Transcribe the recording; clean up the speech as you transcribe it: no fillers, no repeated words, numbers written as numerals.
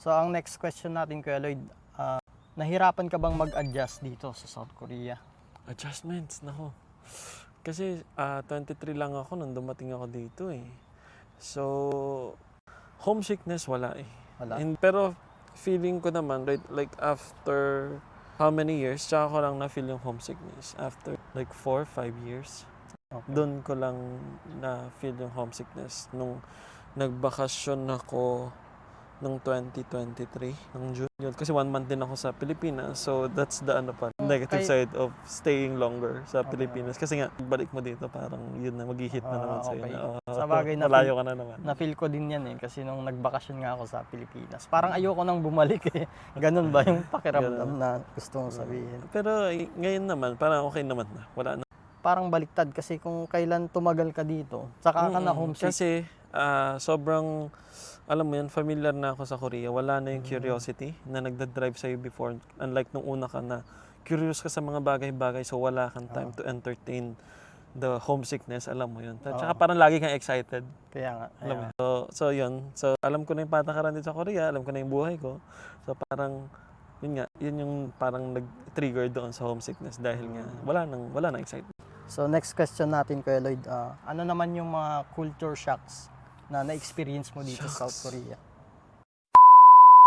So ang next question natin, Kuya Lloyd, nahirapan ka bang mag-adjust dito sa South Korea? Adjustments, nako. Kasi 23 lang ako nung dumating ako dito eh. So, homesickness wala eh. Wala? Pero feeling ko naman, right, like after how many years, tsaka ko lang na-feel yung homesickness. After like 4-5 years. Okay. Doon ko lang na-feel yung homesickness. Nung nagbakasyon ako nung 2023, ng June. Yun. Kasi 1 month din ako sa Pilipinas. So, that's the negative side of staying longer sa Pilipinas. Kasi nga, balik mo dito, parang yun na, mag-hit na naman sa'yo. Okay. Na, Sa bagay, malayo ka na naman. na-feel ko din yan eh. Kasi nung nagbakasyon nga ako sa Pilipinas, parang ayoko nang bumalik eh. Ganun ba yung pakiramdam na gusto mong sabihin? Pero ngayon naman, parang okay naman na. Wala na. Parang baliktad kasi kung kailan tumagal ka dito, saka ka na homesick. Kasi sobrang, alam mo yan, familiar na ako sa Korea. Wala na yung curiosity na nagdadrive sa'yo before. Unlike nung una ka na curious ka sa mga bagay-bagay, so wala kang time to entertain the homesickness, alam mo yun. Tsaka parang lagi kang excited. Kaya nga. Alam mo yun. So yun. So alam ko na yung patakaran dito sa Korea, alam ko na yung buhay ko. So parang, yun nga, yun yung parang nag-trigger doon sa homesickness dahil nga wala nang excitement. So next question natin, Kuya Lloyd, ano naman yung mga culture shocks na na-experience mo dito sa South Korea?